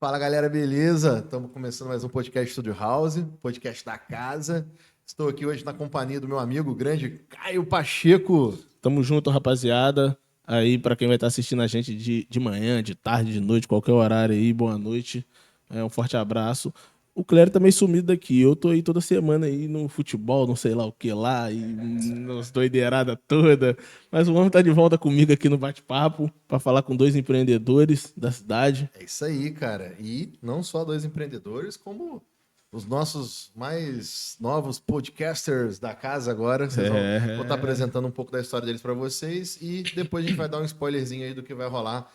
Fala galera, beleza? Estamos começando mais um podcast Studio House, podcast da casa. Estou aqui hoje na companhia do meu amigo grande Caio Pacheco. Tamo junto, rapaziada. Aí, pra quem vai estar assistindo a gente de manhã, de tarde, de noite, qualquer horário aí, boa noite. Um forte abraço. O Clério tá meio sumido daqui. Eu tô aí toda semana aí no futebol, não sei lá o que lá, e nas doideiradas toda. Mas o homem tá de volta comigo aqui no bate-papo pra falar com dois empreendedores da cidade. É isso aí, cara. E não só dois empreendedores, como os nossos mais novos podcasters da casa agora. Vou estar apresentando um pouco da história deles para vocês e depois a gente vai dar um spoilerzinho aí do que vai rolar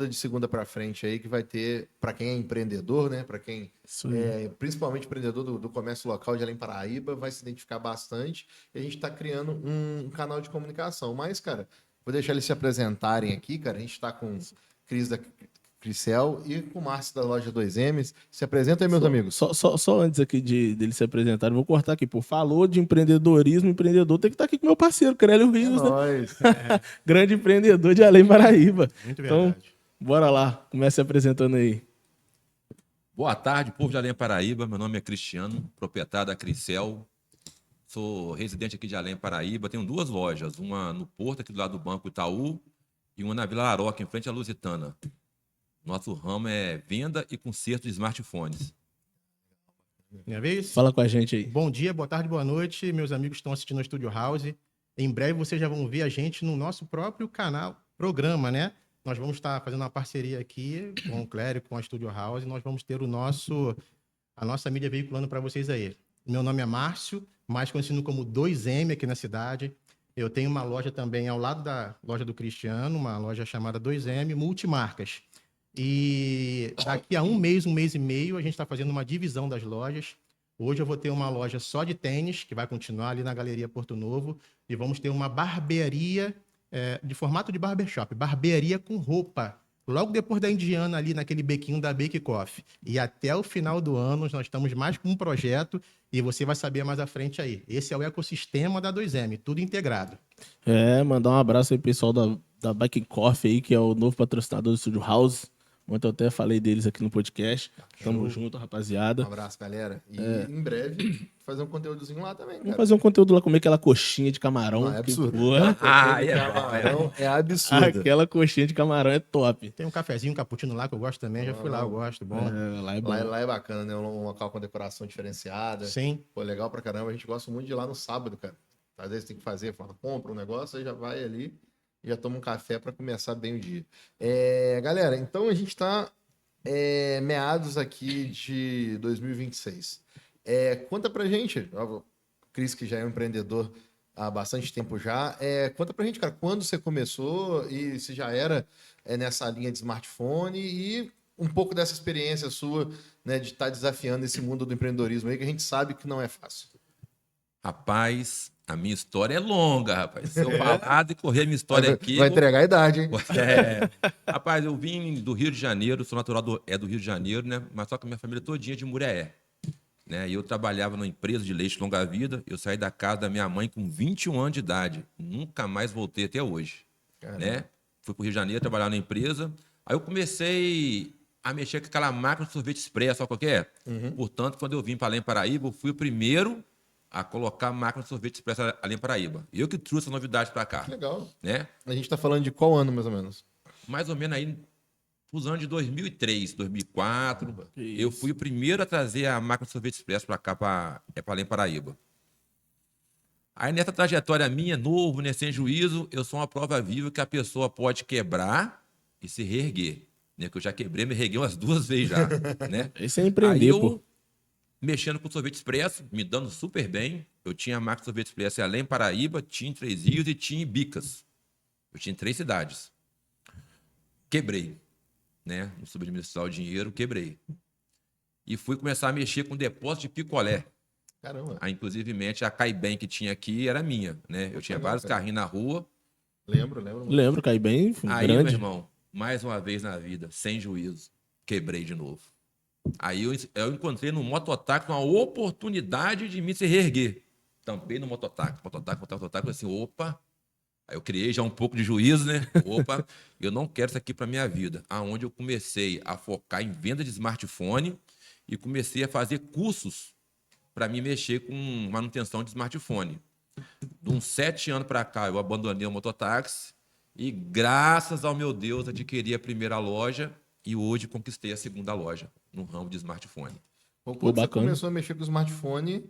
de segunda para frente aí, que vai ter para quem é empreendedor, né? Para quem é principalmente empreendedor do comércio local de Além Paraíba, vai se identificar bastante. E a gente está criando um canal de comunicação. Mas, cara, vou deixar eles se apresentarem aqui, cara. A gente está com Cris da Cricel e com o Márcio da loja 2M. Se apresenta aí, meus amigos. Só antes aqui dele se apresentar, vou cortar aqui. Pô, falou de empreendedorismo, empreendedor tem que estar aqui com meu parceiro, Crélio Rios, né? Nóis. Grande empreendedor de Além Paraíba. Muito verdade. Então, bora lá, comece se apresentando aí. Boa tarde, povo de Além Paraíba. Meu nome é Cristiano, proprietário da Cricel. Sou residente aqui de Além Paraíba. Tenho duas lojas, uma no Porto, aqui do lado do Banco Itaú, e uma na Vila Laroca, em frente à Lusitana. Nosso ramo é venda e conserto de smartphones. Minha vez? Fala com a gente aí. Bom dia, boa tarde, boa noite. Meus amigos que estão assistindo ao Studio House. Em breve vocês já vão ver a gente no nosso próprio canal, programa, né? Nós vamos estar fazendo uma parceria aqui com o Clério, com a Studio House. E nós vamos ter a nossa mídia veiculando para vocês aí. Meu nome é Márcio, mais conhecido como 2M aqui na cidade. Eu tenho uma loja também ao lado da loja do Cristiano, uma loja chamada 2M Multimarcas. E daqui a um mês e meio, a gente está fazendo uma divisão das lojas. Hoje eu vou ter uma loja só de tênis, que vai continuar ali na Galeria Porto Novo. E vamos ter uma barbearia de formato de barbershop, barbearia com roupa. Logo depois da Indiana, ali naquele bequinho da Bake Coffee. E até o final do ano, nós estamos mais com um projeto e você vai saber mais à frente aí. Esse é o ecossistema da 2M, tudo integrado. Mandar um abraço aí pro pessoal da Bike Coffee aí, que é o novo patrocinador do Studio House. Ontem eu até falei deles aqui no podcast. Tamo junto, rapaziada. Um abraço, galera. E em breve, fazer um conteúdozinho lá também, cara. Vamos fazer um conteúdo lá, comer aquela coxinha de camarão. Não, é absurdo. Camarão É absurdo. Aquela coxinha de camarão é top. Tem um cafezinho, um cappuccino lá que eu gosto também. Já fui lá, eu gosto, bom. Lá é bom. Lá é bacana, né? Um local com decoração diferenciada. Sim. Pô, legal pra caramba. A gente gosta muito de ir lá no sábado, cara. Às vezes tem que fazer, compra um negócio, aí já vai ali e já toma um café para começar bem o dia. Galera, então a gente está meados aqui de 2026. Conta pra gente, o Cris, que já é um empreendedor há bastante tempo já, conta pra gente, cara, quando você começou e se já era nessa linha de smartphone e um pouco dessa experiência sua, né, de estar desafiando esse mundo do empreendedorismo aí, que a gente sabe que não é fácil. Rapaz, a minha história é longa, rapaz. Se eu falar de correr a minha história aqui... Vai entregar a idade, hein? Rapaz, eu vim do Rio de Janeiro, sou natural do Rio de Janeiro, né? Mas só que a minha família todinha é de Muriaé. Né? E eu trabalhava numa empresa de leite longa-vida. Eu saí da casa da minha mãe com 21 anos de idade. Nunca mais voltei até hoje. Né? Fui pro Rio de Janeiro trabalhar na empresa. Aí eu comecei a mexer com aquela máquina de sorvete expresso, sabe qual que é? Portanto, quando eu vim para Além Paraíba, eu fui o primeiro a colocar a máquina de sorvete expresso Além Paraíba. Eu que trouxe a novidade para cá. Legal. Né? A gente tá falando de qual ano, mais ou menos? Mais ou menos aí nos anos de 2003, 2004. Eu fui o primeiro a trazer a máquina de sorvete expresso para cá, para Além Paraíba. Aí nessa trajetória minha, novo, né, sem juízo, eu sou uma prova viva que a pessoa pode quebrar e se reerguer. Né? Que eu já quebrei, me reerguei umas 2 vezes já. Né? Esse é empreender, aí eu, pô. mexendo com sorvete expresso, me dando super bem. Eu tinha a máquina de sorvete expresso em Além Paraíba, tinha em Três Rios e tinha em Bicas. Eu tinha em 3 cidades. Quebrei. Né? Não soube administrar o dinheiro, quebrei. E fui começar a mexer com depósito de picolé. Caramba. Inclusivemente, a Caiben que tinha aqui era minha. Né? Eu tinha vários carrinhos na rua. Lembro, cai bem, Aí, grande. meu irmão, mais uma vez na vida, sem juízo, quebrei de novo. Aí eu encontrei no mototáxi uma oportunidade de me se reerguer. Tampei no mototáxi, falei assim, opa, Aí eu criei já um pouco de juízo, né? Opa, eu não quero isso aqui para minha vida. Aonde eu comecei a focar em venda de smartphone e comecei a fazer cursos para me mexer com manutenção de smartphone. De uns 7 anos para cá, eu abandonei o mototáxi e, graças ao meu Deus, adquiri a primeira loja e hoje conquistei a segunda loja no ramo de smartphone. Quando você começou a mexer com o smartphone,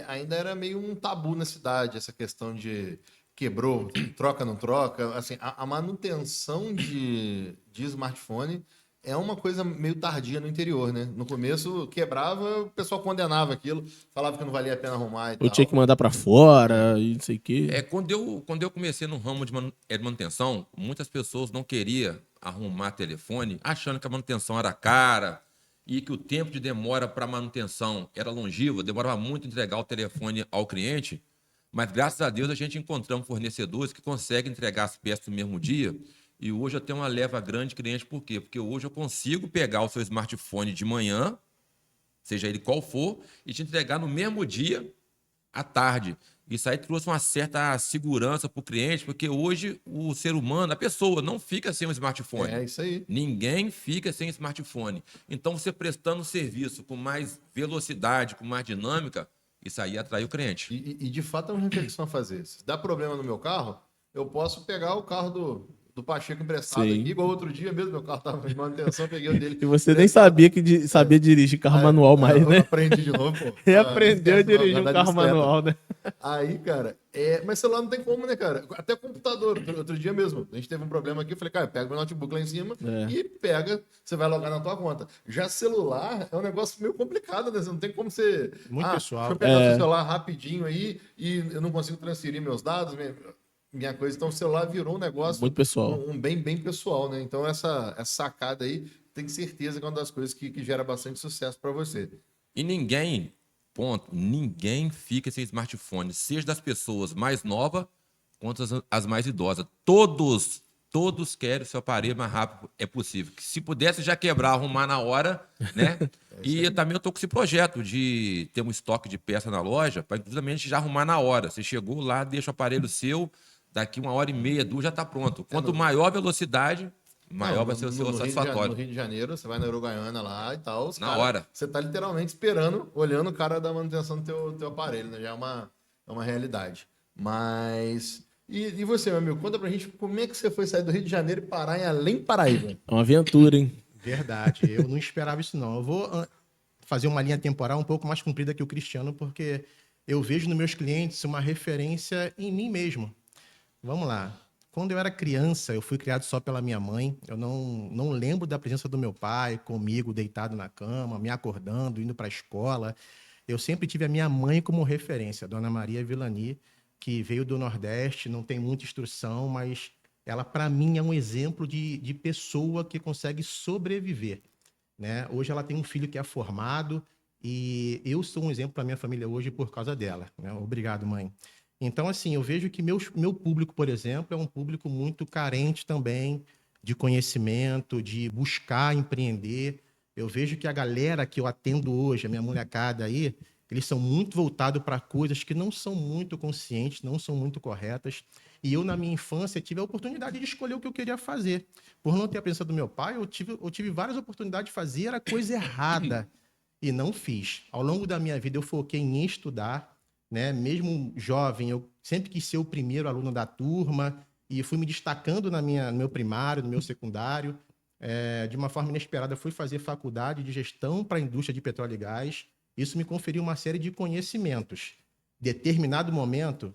ainda era meio um tabu na cidade, essa questão de quebrou, troca, não troca. Assim, a manutenção de smartphone é uma coisa meio tardia no interior, né? No começo, quebrava, o pessoal condenava aquilo, falava que não valia a pena arrumar e tal. Eu tinha que mandar pra fora e não sei o quê. Quando eu comecei no ramo de manutenção, muitas pessoas não queriam arrumar telefone, achando que a manutenção era cara e que o tempo de demora para manutenção era longevo, demorava muito entregar o telefone ao cliente. Mas, graças a Deus, a gente encontramos fornecedores que conseguem entregar as peças no mesmo dia. E hoje eu tenho uma leva grande de cliente. Por quê? Porque hoje eu consigo pegar o seu smartphone de manhã, seja ele qual for, e te entregar no mesmo dia, à tarde. Isso aí trouxe uma certa segurança para o cliente, porque hoje o ser humano, a pessoa, não fica sem um smartphone. É isso aí. Ninguém fica sem smartphone. Então, você prestando um serviço com mais velocidade, com mais dinâmica, isso aí atrai o cliente. E de fato é uma reflexão a fazer. Se dá problema no meu carro, eu posso pegar o carro do Pacheco emprestado aqui, igual outro dia mesmo, meu carro estava em manutenção, peguei o dele. E você nem sabia que sabia dirigir carro manual mais, né? Aprendi de novo, pô. Reaprendeu a dirigir um carro manual, né? Aí, cara, mas celular não tem como, né, cara? Até computador. Outro dia mesmo, a gente teve um problema aqui, eu falei, cara, pega meu notebook lá em cima e pega, você vai logar na tua conta. Já celular é um negócio meio complicado, né? Você não tem como você... Muito pessoal. Deixa eu pegar o seu celular rapidinho aí e eu não consigo transferir meus dados, minha coisa. Então, o celular virou um negócio... Muito pessoal. Um bem pessoal, né? Então, essa sacada aí, tenho certeza que é uma das coisas que gera bastante sucesso para você. E ninguém fica sem smartphone, seja das pessoas mais novas quanto as mais idosas. Todos querem o seu aparelho mais rápido é possível. Que se pudesse já quebrar, arrumar na hora, né? E também eu estou com esse projeto de ter um estoque de peça na loja para, inclusive, já arrumar na hora. Você chegou lá, deixa o aparelho seu, daqui 1h30, 2 já está pronto. Quanto maior a velocidade, maior vai ser o seu satisfatório. No Rio de Janeiro, você vai na Uruguaiana lá e tal. Na hora. Você tá literalmente esperando, olhando o cara da manutenção do teu aparelho, né? Já é uma realidade. Mas... E você, meu amigo, conta pra gente como é que você foi sair do Rio de Janeiro e parar em Além Paraíba. É uma aventura, hein? Verdade, eu não esperava isso não. Eu vou fazer uma linha temporal um pouco mais comprida que o Cristiano, porque eu vejo nos meus clientes uma referência em mim mesmo. Vamos lá. Quando eu era criança, eu fui criado só pela minha mãe. Eu não lembro da presença do meu pai comigo, deitado na cama, me acordando, indo para a escola. Eu sempre tive a minha mãe como referência, a Dona Maria Villani, que veio do Nordeste, não tem muita instrução, mas ela, para mim, é um exemplo de pessoa que consegue sobreviver, né? Hoje ela tem um filho que é formado e eu sou um exemplo para minha família hoje por causa dela, né? Obrigado, mãe. Então, assim, eu vejo que meu público, por exemplo, é um público muito carente também de conhecimento, de buscar empreender. Eu vejo que a galera que eu atendo hoje, a minha molecada aí, eles são muito voltados para coisas que não são muito conscientes, não são muito corretas. E eu, na minha infância, tive a oportunidade de escolher o que eu queria fazer. Por não ter a presença do meu pai, eu tive várias oportunidades de fazer a coisa errada e não fiz. Ao longo da minha vida, eu foquei em estudar, né? Mesmo jovem, eu sempre quis ser o primeiro aluno da turma e fui me destacando no meu primário, no meu secundário. De uma forma inesperada, fui fazer faculdade de gestão para a indústria de petróleo e gás. Isso me conferiu uma série de conhecimentos. Determinado momento,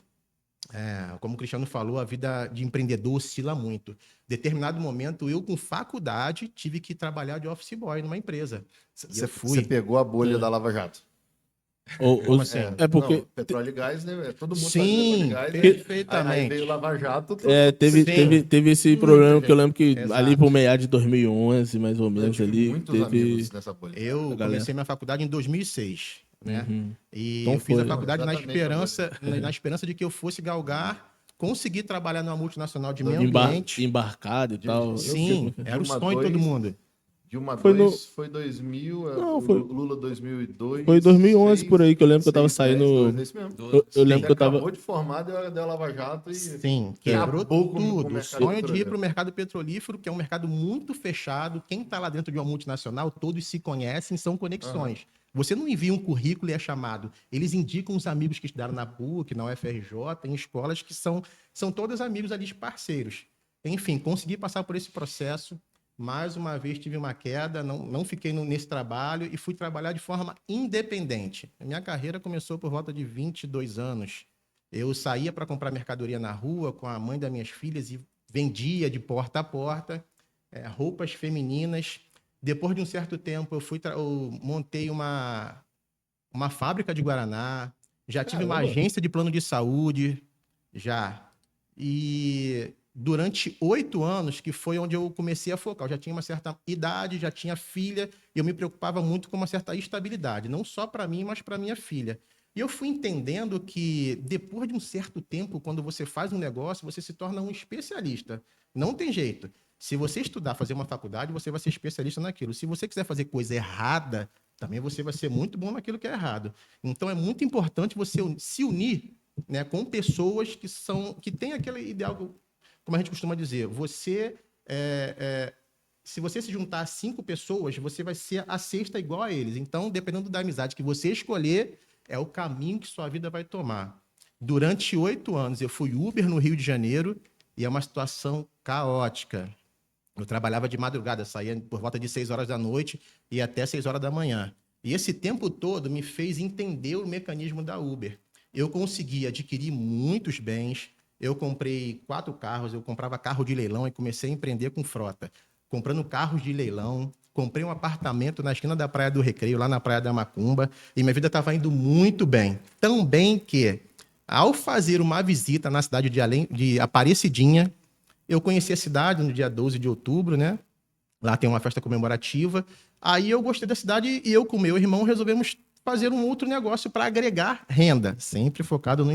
como o Cristiano falou, a vida de empreendedor oscila muito. Determinado momento, eu com faculdade tive que trabalhar de office boy numa empresa. Você pegou a bolha da Lava Jato. Como assim? Porque não, petróleo e gás, né? Todo mundo sim, faz petróleo e gás. perfeitamente. Aí veio Lava Jato. Teve esse problema que eu lembro que ali por meados de 2011, mais ou menos, ali. Muitos amigos nessa bolha. Eu comecei minha faculdade em 2006, né? E Então eu fiz a foi, faculdade na exatamente, esperança de que eu fosse galgar, conseguir trabalhar numa multinacional de meio ambiente. Embarcado e tal. Sim, era o sonho de todo mundo. Dilma Foi 2 foi 2000, Não, foi- Lula 2002. Foi em 2011 6, por aí, que eu lembro que eu tava 6, 10, saindo... 2, esse mesmo. Eu lembro Você que eu tava... acabou de formar, deu a Lava Jato e Sim, quebrou acabou com o tudo. O mercado sonho de ir petrolífero. para o mercado petrolífero, que é um mercado muito fechado. Quem está lá dentro de uma multinacional, todos se conhecem, são conexões. Você não envia um currículo e é chamado. Eles indicam os amigos que estudaram na PUC, na UFRJ, em escolas que são todos amigos ali, parceiros. Enfim, consegui passar por esse processo. Mais uma vez tive uma queda, não fiquei nesse trabalho e fui trabalhar de forma independente. A minha carreira começou por volta de 22 anos. Eu saía para comprar mercadoria na rua com a mãe das minhas filhas e vendia de porta a porta roupas femininas. Depois de um certo tempo, eu montei uma fábrica de guaraná, já tive uma agência de plano de saúde, já. E durante 8 anos, que foi onde eu comecei a focar, eu já tinha uma certa idade, já tinha filha, e eu me preocupava muito com uma certa estabilidade, não só para mim, mas para minha filha. E eu fui entendendo que, depois de um certo tempo, quando você faz um negócio, você se torna um especialista. Não tem jeito. Se você estudar, fazer uma faculdade, você vai ser especialista naquilo. Se você quiser fazer coisa errada, também você vai ser muito bom naquilo que é errado. Então, é muito importante você se unir, né, com pessoas que têm aquele ideal, como a gente costuma dizer, se você se juntar a 5 pessoas, você vai ser a sexta igual a eles. Então, dependendo da amizade que você escolher, é o caminho que sua vida vai tomar. Durante 8 anos, eu fui Uber no Rio de Janeiro e é uma situação caótica. Eu trabalhava de madrugada, saía por volta de 6 horas da noite e até 6 horas da manhã. E esse tempo todo me fez entender o mecanismo da Uber. Eu consegui adquirir muitos bens, eu comprei 4 carros, eu comprava carro de leilão e comecei a empreender com frota. Comprando carros de leilão, comprei um apartamento na esquina da Praia do Recreio, lá na Praia da Macumba, e minha vida estava indo muito bem. Tão bem que, ao fazer uma visita na cidade de Aparecidinha, eu conheci a cidade no dia 12 de outubro, né? Lá tem uma festa comemorativa. Aí eu gostei da cidade e eu com meu irmão resolvemos fazer um outro negócio para agregar renda, sempre focado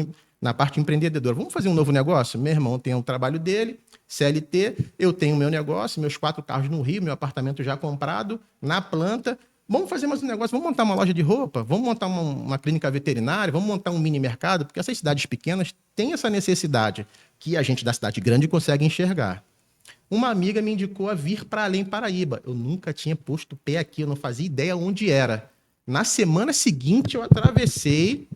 na parte empreendedora. Vamos fazer um novo negócio? Meu irmão tem o trabalho dele, CLT, eu tenho o meu negócio, meus 4 carros no Rio, meu apartamento já comprado, na planta. Vamos fazer mais um negócio, vamos montar uma loja de roupa, vamos montar uma clínica veterinária, vamos montar um mini mercado, porque essas cidades pequenas têm essa necessidade que a gente da cidade grande consegue enxergar. Uma amiga me indicou a vir para Além Paraíba. Eu nunca tinha posto pé aqui, eu não fazia ideia onde era. Na semana seguinte, eu atravessei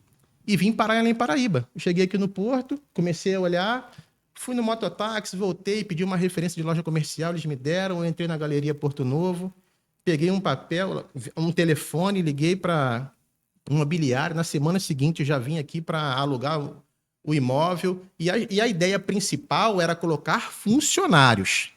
e vim parar em Além Paraíba. Eu cheguei aqui no Porto, comecei a olhar, fui no mototáxi, voltei, pedi uma referência de loja comercial, eles me deram, eu entrei na Galeria Porto Novo, peguei um papel, um telefone, liguei para um imobiliário. Na semana seguinte, já vim aqui para alugar o imóvel. E a ideia principal era colocar funcionários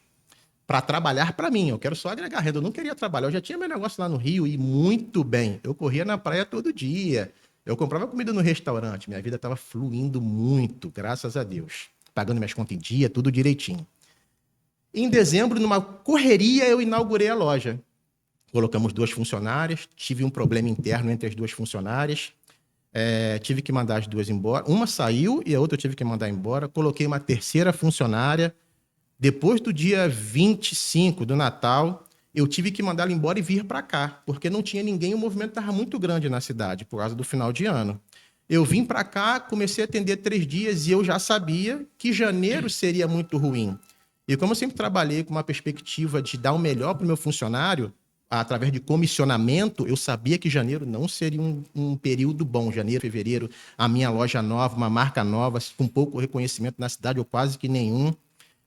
para trabalhar para mim. Eu quero só agregar renda. Eu não queria trabalhar. Eu já tinha meu negócio lá no Rio e muito bem. Eu corria na praia todo dia. Eu comprava comida no restaurante. Minha vida estava fluindo muito, graças a Deus. Pagando minhas contas em dia, tudo direitinho. Em dezembro, numa correria, eu inaugurei a loja. Colocamos 2 funcionárias. Tive um problema interno entre as 2 funcionárias. Tive que mandar as 2 embora. Uma saiu e a outra eu tive que mandar embora. Coloquei uma terceira funcionária. Depois do dia 25 do Natal, eu tive que mandá-la embora e vir para cá, porque não tinha ninguém, o movimento estava muito grande na cidade, por causa do final de ano. Eu vim para cá, comecei a atender 3 dias e eu já sabia que janeiro seria muito ruim. E como eu sempre trabalhei com uma perspectiva de dar o melhor para o meu funcionário, através de comissionamento, eu sabia que janeiro não seria um período bom. Janeiro, fevereiro, a minha loja nova, uma marca nova, com pouco reconhecimento na cidade, ou quase que nenhum.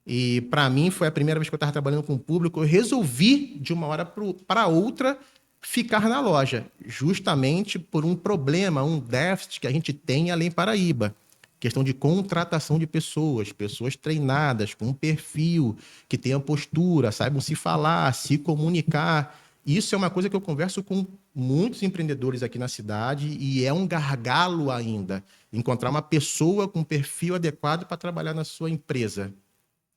E, para mim, foi a primeira vez que eu estava trabalhando com o público. Eu resolvi, de uma hora para outra, ficar na loja, justamente por um problema, um déficit que a gente tem em Além Paraíba. Questão de contratação de pessoas treinadas, com um perfil, que tenham postura, saibam se falar, se comunicar. Isso é uma coisa que eu converso com muitos empreendedores aqui na cidade e é um gargalo ainda, encontrar uma pessoa com um perfil adequado para trabalhar na sua empresa.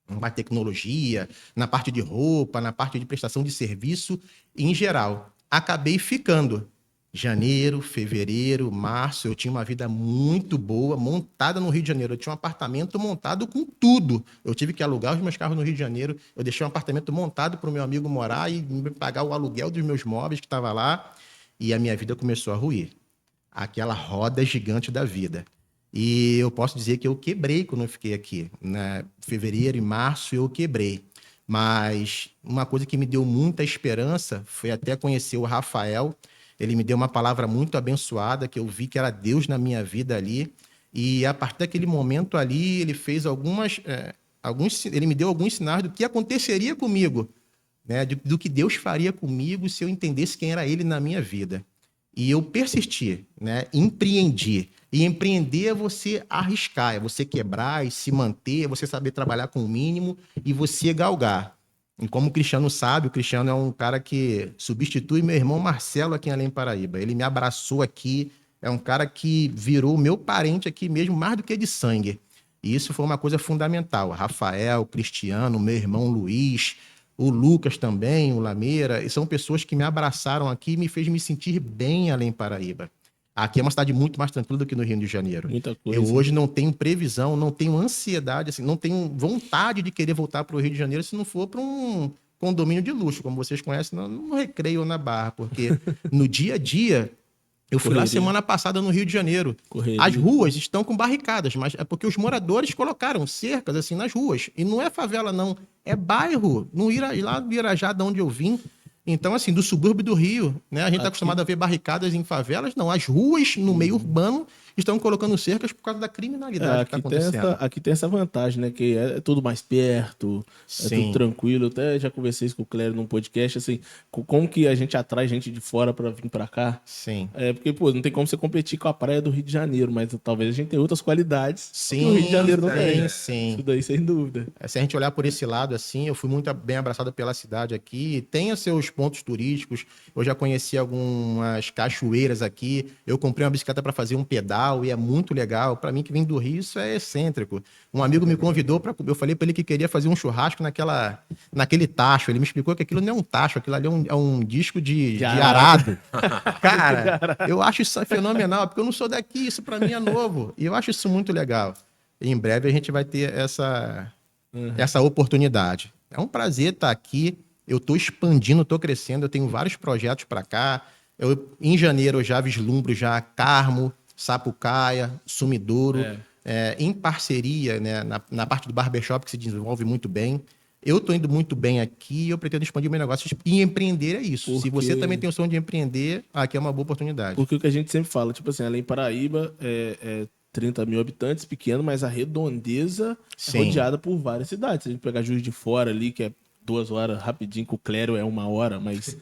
Na tecnologia, na parte de roupa, na parte de prestação de serviço em geral. Acabei ficando. Janeiro, fevereiro, março, eu tinha uma vida muito boa, montada no Rio de Janeiro. Eu tinha um apartamento montado com tudo. Eu tive que alugar os meus carros no Rio de Janeiro. Eu deixei um apartamento montado para o meu amigo morar e pagar o aluguel dos meus móveis que estava lá. E a minha vida começou a ruir. Aquela roda gigante da vida. E eu posso dizer que eu quebrei quando eu fiquei aqui. Né? Fevereiro e março eu quebrei. Mas uma coisa que me deu muita esperança foi até conhecer o Rafael. Ele me deu uma palavra muito abençoada, que eu vi que era Deus na minha vida ali. E a partir daquele momento ali, ele fez ele me deu alguns sinais do que aconteceria comigo, né? Do que Deus faria comigo se eu entendesse quem era ele na minha vida. E eu persisti, né? Empreendi. E empreender é você arriscar, é você quebrar e se manter, é você saber trabalhar com o mínimo e você galgar. E como o Cristiano sabe, o Cristiano é um cara que substitui meu irmão Marcelo aqui em Além Paraíba. Ele me abraçou aqui, é um cara que virou meu parente aqui mesmo, mais do que de sangue. E isso foi uma coisa fundamental. Rafael, Cristiano, meu irmão Luiz, o Lucas também, o Lameira, e são pessoas que me abraçaram aqui e me fez me sentir bem Além Paraíba. Aqui é uma cidade muito mais tranquila do que no Rio de Janeiro. Muita coisa. Eu hoje não tenho previsão, não tenho ansiedade, assim, não tenho vontade de querer voltar para o Rio de Janeiro se não for para um condomínio de luxo, como vocês conhecem, no Recreio ou na Barra, porque no dia a dia... Eu fui lá semana passada no Rio de Janeiro. Correria. As ruas estão com barricadas, mas é porque os moradores colocaram cercas assim nas ruas. E não é favela, não. É bairro. No lá no Irajá, de onde eu vim. Então, assim, do subúrbio do Rio, né? A gente está acostumado a ver barricadas em favelas. Não, as ruas no meio urbano estão colocando cercas por causa da criminalidade que está acontecendo. Aqui tem essa vantagem, né? Que é tudo mais perto, é tudo tranquilo. Eu até já conversei isso com o Clério num podcast, assim, como que a gente atrai gente de fora para vir para cá. Sim. Porque, pô, não tem como você competir com a praia do Rio de Janeiro, mas talvez a gente tenha outras qualidades que o Rio de Janeiro não tem. Sim. Isso daí, sem dúvida. Se a gente olhar por esse lado, assim, eu fui muito bem abraçado pela cidade aqui. Tem os seus pontos turísticos. Eu já conheci algumas cachoeiras aqui. Eu comprei uma bicicleta para fazer um pedal e é muito legal. Para mim, que vem do Rio, isso é excêntrico. Um amigo me convidou para... Eu falei para ele que queria fazer um churrasco naquele tacho. Ele me explicou que aquilo não é um tacho, aquilo ali é um disco de arado. Cara, eu acho isso fenomenal, porque eu não sou daqui, isso para mim é novo. E eu acho isso muito legal. E em breve a gente vai ter essa oportunidade. É um prazer estar aqui. Eu estou expandindo, estou crescendo. Eu tenho vários projetos para cá. Em janeiro eu já vislumbro já Carmo, Sapucaia, Sumidouro, em parceria, né, na parte do barbershop, que se desenvolve muito bem. Eu estou indo muito bem aqui e eu pretendo expandir meu negócio. E empreender é isso. Se você também tem o sonho de empreender, aqui é uma boa oportunidade. Porque o que a gente sempre fala, tipo assim, Além Paraíba 30 mil habitantes, pequeno, mas a redondeza é rodeada por várias cidades. Se a gente pegar Juiz de Fora ali, que é 2 horas rapidinho, com o Clério é 1 hora, mas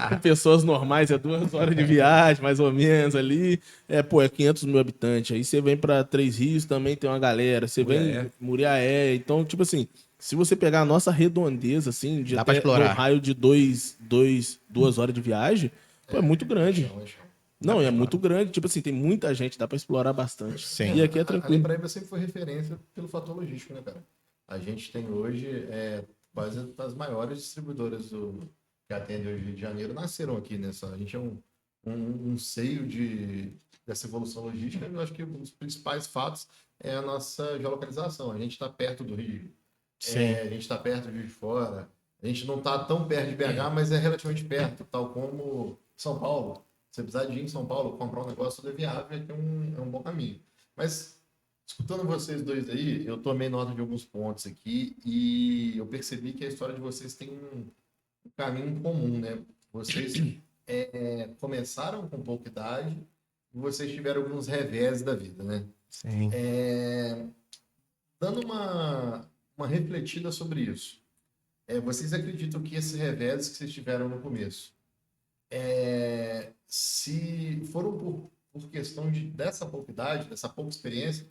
com pessoas normais é 2 horas de viagem, mais ou menos ali. É 500 mil habitantes. Aí você vem para Três Rios, também tem uma galera. Você vem Muriaé. Então, tipo assim, se você pegar a nossa redondeza, assim, de até um raio de 2 horas de viagem, é muito grande. Não, é muito grande. Tipo assim, tem muita gente, dá pra explorar bastante. Sim. E aqui é tranquilo. A Paraíba sempre foi referência pelo fator logístico, né, cara? A gente tem hoje quase as maiores distribuidoras que atendem hoje o Rio de Janeiro nasceram aqui nessa. A gente é um seio dessa evolução logística. Eu acho que um dos principais fatos é a nossa geolocalização. A gente está perto do Rio. A gente está perto de Juiz de Fora. A gente não está tão perto de BH, mas é relativamente perto, tal como São Paulo. Se você precisar de ir em São Paulo, comprar um negócio, tudo é viável, aqui é um bom caminho. Mas, escutando vocês dois aí, eu tomei nota de alguns pontos aqui e eu percebi que a história de vocês tem um caminho comum, né? Vocês começaram com pouca idade e vocês tiveram alguns revés da vida, né? Sim. Dando uma refletida sobre isso, vocês acreditam que esses revés que vocês tiveram no começo, se foram por questão dessa pouca idade, dessa pouca experiência,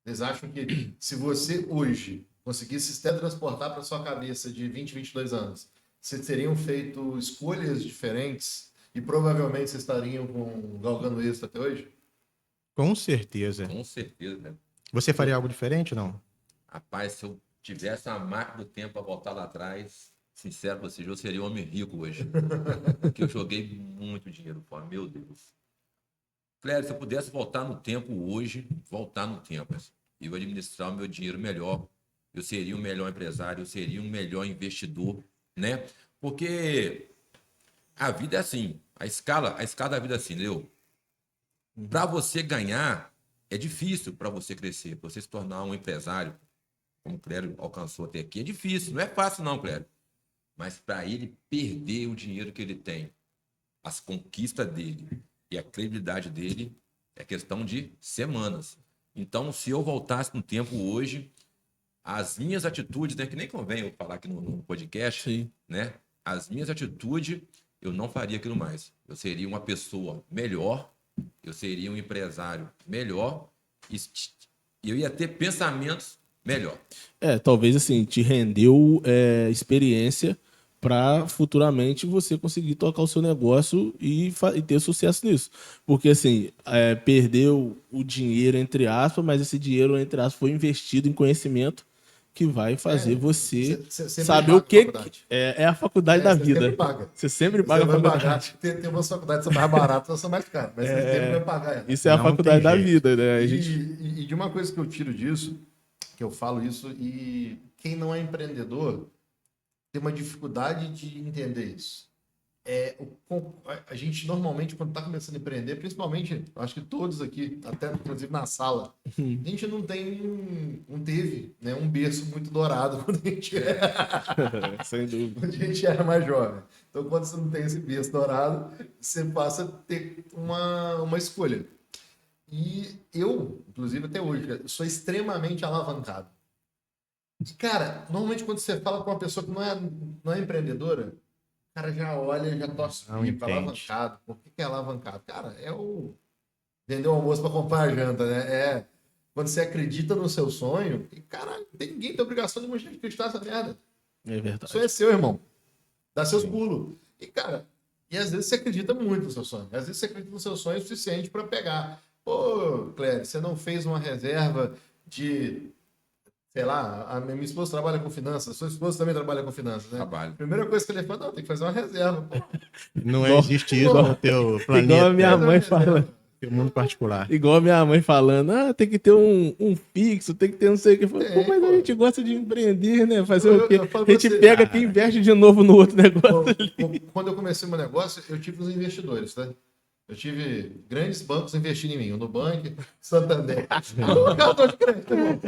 vocês acham que se você hoje conseguisse se teletransportar para sua cabeça de 20, 22 anos, vocês teriam feito escolhas diferentes e provavelmente vocês estariam galgando êxito até hoje? Com certeza. Com certeza, né? Você faria algo diferente ou não? Rapaz, se eu tivesse uma máquina do tempo para voltar lá atrás, sincero pra vocês, eu seria um homem rico hoje. Porque eu joguei muito dinheiro fora, meu Deus. Clério, se eu pudesse voltar no tempo hoje, voltar no tempo, e eu administrar o meu dinheiro melhor, eu seria um melhor empresário, eu seria um melhor investidor, né? Porque a vida é assim, a escala da vida é assim, entendeu? Para você ganhar, é difícil para você crescer, para você se tornar um empresário, como o Clério alcançou até aqui, é difícil, não é fácil não, Clério. Mas para ele perder o dinheiro que ele tem, as conquistas dele e a credibilidade dele, é questão de semanas. Então, se eu voltasse no tempo hoje, as minhas atitudes, né, que nem convém eu falar aqui no podcast, Sim. né? As minhas atitudes, eu não faria aquilo mais. Eu seria uma pessoa melhor, eu seria um empresário melhor e eu ia ter pensamentos melhor. Talvez assim, te rendeu experiência para futuramente você conseguir tocar o seu negócio e ter sucesso nisso. Porque assim, perdeu o dinheiro, entre aspas, mas esse dinheiro, entre aspas, foi investido em conhecimento que vai fazer você saber o que é a faculdade da vida. Sempre paga. Você sempre paga a faculdade. Tem umas faculdades que são mais baratas, outras são mais caras, mas você sempre vai pagar ela. Isso é a faculdade da vida, né? E de uma coisa que eu tiro disso, que eu falo isso, e quem não é empreendedor tem uma dificuldade de entender isso. A gente normalmente, quando está começando a empreender, principalmente, eu acho que todos aqui, até inclusive na sala, a gente não teve, né, um berço muito dourado quando a gente era, sem dúvida. quando a gente era mais jovem. Então, quando você não tem esse berço dourado, você passa a ter uma escolha. E eu, inclusive até hoje, sou extremamente alavancado. E, cara, normalmente quando você fala com uma pessoa que não é empreendedora, o cara já olha, já torce o bico, alavancado. Por que é alavancado? Cara, vender o almoço para comprar a janta, né? Quando você acredita no seu sonho, e, cara, ninguém tem obrigação de acreditar nessa merda. É verdade. O sonho é seu, irmão. Dá seus pulos. E, cara, às vezes você acredita muito no seu sonho. Às vezes você acredita no seu sonho o suficiente para pegar. Pô, Cléber, você não fez uma reserva de... Sei lá, a minha esposa trabalha com finanças, a sua esposa também trabalha com finanças, né? Trabalho. Primeira coisa que ele fala, não, tem que fazer uma reserva. Pô. Não existe isso no teu planeta. Igual a minha mãe falando. Teu mundo particular. Igual a minha mãe falando, tem que ter um fixo, tem que ter não sei o que. Mas a gente gosta de empreender, né? Fazer o quê? A gente pega aqui e investe de novo no outro negócio. Quando eu comecei meu negócio, eu tive uns investidores, tá? Eu tive grandes bancos investindo em mim. O Nubank, Santander. Cartão de crédito, irmão.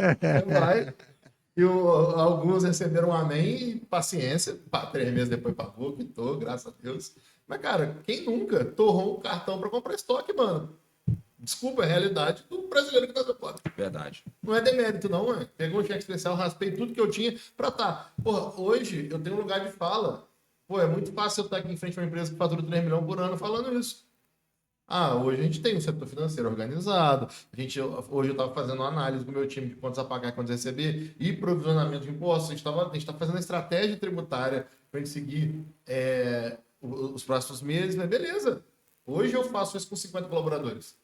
E alguns receberam um amém e paciência. 3 meses depois pagou, quitou, graças a Deus. Mas, cara, quem nunca torrou um cartão para comprar estoque, mano? Desculpa, é a realidade do brasileiro que tá na porta. Verdade. Não é demérito, não, mano. Pegou um cheque especial, raspei tudo que eu tinha pra tá. Porra, hoje eu tenho um lugar de fala. Pô, é muito fácil eu estar aqui em frente a uma empresa que fatura 3 milhões por ano falando isso. Hoje a gente tem um setor financeiro organizado. Hoje eu estava fazendo uma análise do meu time de quantos a pagar, quantos a receber e provisionamento de impostos. A gente está fazendo uma estratégia tributária para a gente seguir os próximos meses, mas beleza. Hoje eu faço isso com 50 colaboradores.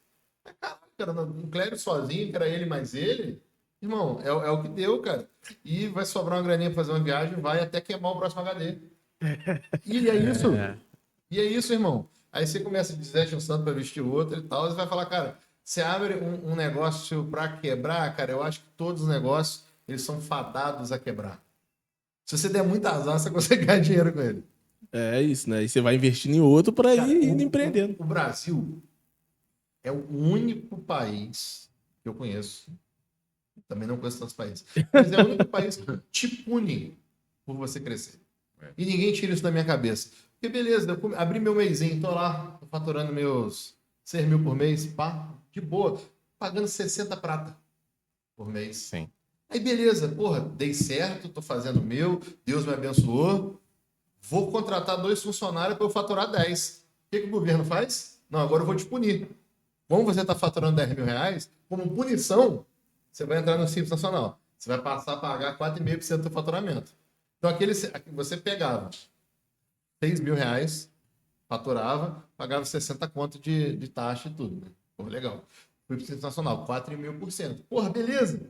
Cara, o Clério sozinho, que era ele mais ele, irmão, é o que deu, cara. E vai sobrar uma graninha para fazer uma viagem, vai até queimar o próximo HD. E é isso. E é isso, irmão. Aí você começa a dizer um santo para vestir o outro e tal, você vai falar, cara, você abre um negócio para quebrar, cara, eu acho que todos os negócios, eles são fadados a quebrar. Se você der muito azar, você consegue ganhar dinheiro com ele. É isso, né? E você vai investindo em outro para ir empreendendo. O Brasil é o único país que eu conheço, também não conheço tantos países, mas é o único país que te pune por você crescer. E ninguém tira isso da minha cabeça. Porque beleza, eu abri meu mêsinho, tô lá, tô faturando meus 6 mil por mês, pá, de boa, pagando 60 prata por mês. Sim. Aí beleza, porra, dei certo, tô fazendo o meu, Deus me abençoou, vou contratar 2 funcionários para eu faturar 10. O que o governo faz? Não, agora eu vou te punir. Como você tá faturando 10 mil reais, como punição, você vai entrar no Simples Nacional. Você vai passar a pagar 4,5% do faturamento. Então você pegava 6 mil reais, faturava, pagava 60 conto de taxa e tudo, né? Porra, legal. Fui pro Simples Nacional, 4,5%. Porra, beleza.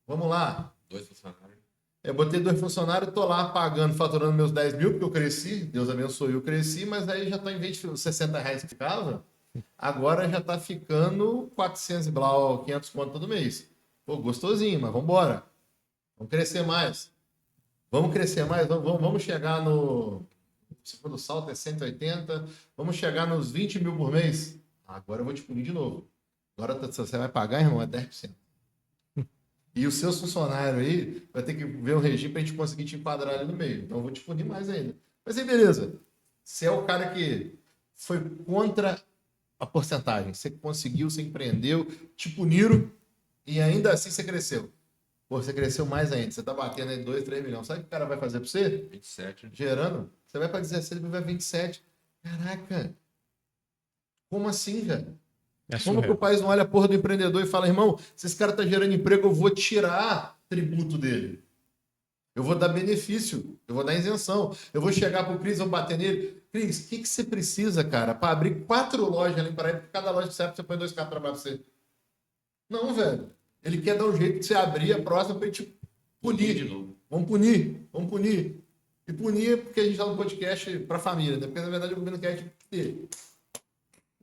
Vamos lá. 2 funcionários. Eu botei 2 funcionários, tô lá pagando, faturando meus 10 mil, porque eu cresci, Deus abençoe, eu cresci, mas aí já tá, em vez de R$60 que ficava, agora já tá ficando 400 e blau, 500 conto todo mês. Pô, gostosinho, mas vambora. Vamos crescer mais. Vamos crescer mais, vamos chegar no... Segundo salto é 180, vamos chegar nos 20 mil por mês. Agora eu vou te punir de novo. Agora você vai pagar, irmão, é 10%. E os seus funcionários aí vai ter que ver um regime para a gente conseguir te enquadrar ali no meio. Então eu vou te punir mais ainda. Mas aí, beleza. Você é o cara que foi contra a porcentagem. Você conseguiu, você empreendeu, te puniram e ainda assim você cresceu. Pô, você cresceu mais ainda. Você tá batendo aí 2, 3 milhões. Sabe o que o cara vai fazer para você? 27. Gerando. Você vai para 17, ele vai 27. Caraca. Como assim, velho? Como que o país não olha a porra do empreendedor e fala, irmão, se esse cara tá gerando emprego, eu vou tirar tributo dele. Eu vou dar benefício, eu vou dar isenção. Eu vou chegar pro Cris, vou bater nele. Cris, o que você precisa, cara, para abrir 4 lojas ali para ele, porque cada loja que você abre, você põe 2 caras para trabalhar pra você. Não, velho. Ele quer dar um jeito de você abrir a próxima para ele te punir. De novo. Vamos punir. E punir porque a gente tá no podcast pra família, né? Porque na verdade o governo quer ter.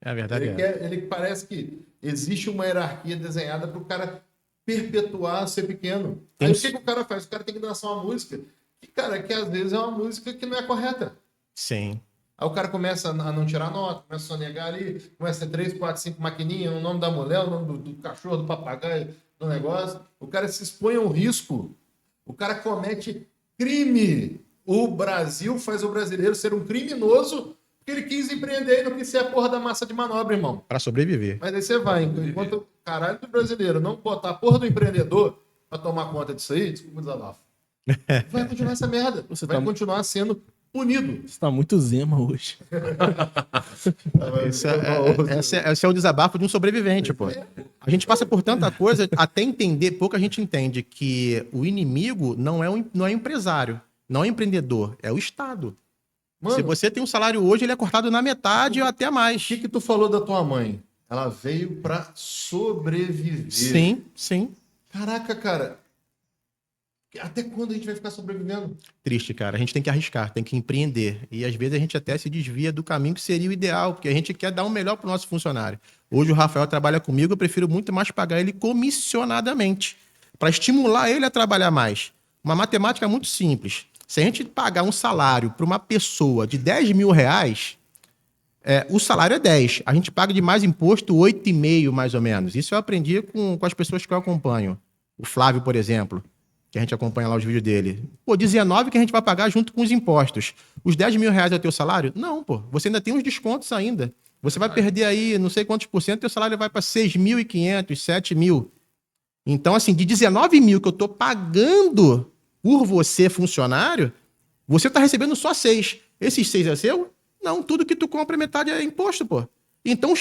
É a verdade. Ele parece que existe uma hierarquia desenhada para o cara perpetuar ser pequeno. Aí o que o cara faz? O cara tem que lançar uma música que às vezes é uma música que não é correta. Sim. Aí o cara começa a não tirar nota, começa a sonegar ali, começa a ter 3, 4, 5 maquininhas, o nome da mulher, o nome do cachorro, do papagaio, do negócio. O cara se expõe a um risco. O cara comete crime. O Brasil faz o brasileiro ser um criminoso porque ele quis empreender e não quis ser a porra da massa de manobra, irmão. Para sobreviver. Mas aí você vai, enquanto o caralho do brasileiro não botar a porra do empreendedor pra tomar conta disso aí, desculpa o desabafo, vai continuar essa merda. Você vai tá- continuar sendo punido. Você tá muito zema hoje. Esse é o desabafo de um sobrevivente, pô. A gente passa por tanta coisa até entender, pouca gente entende que o inimigo não é empresário, não é empreendedor, é o Estado. Mano, Se você tem um salário hoje, ele é cortado na metade ou até mais. o que tu falou da tua mãe? Ela veio pra sobreviver. Sim, sim. Caraca, cara. Até quando a gente vai ficar sobrevivendo? Triste, cara. A gente tem que arriscar, tem que empreender. E às vezes a gente até se desvia do caminho que seria o ideal, porque a gente quer dar o melhor pro nosso funcionário. Hoje o Rafael trabalha comigo, eu prefiro muito mais pagar ele comissionadamente, para estimular ele a trabalhar mais. Uma matemática muito simples. Se a gente pagar um salário para uma pessoa de 10 mil reais, o salário é 10. A gente paga de mais imposto 8,5, mais ou menos. Isso eu aprendi com as pessoas que eu acompanho. O Flávio, por exemplo, que a gente acompanha lá os vídeos dele. Pô, 19 que a gente vai pagar junto com os impostos. Os 10 mil reais é o teu salário? Não, pô. Você ainda tem uns descontos ainda. Você vai perder aí não sei quantos por cento, teu salário vai para 6.500, 7 mil. Então, assim, de 19 mil que eu tô pagando por você, funcionário, você tá recebendo só 6. Esses 6 é seu? Não, tudo que tu compra, metade é imposto, pô. Então,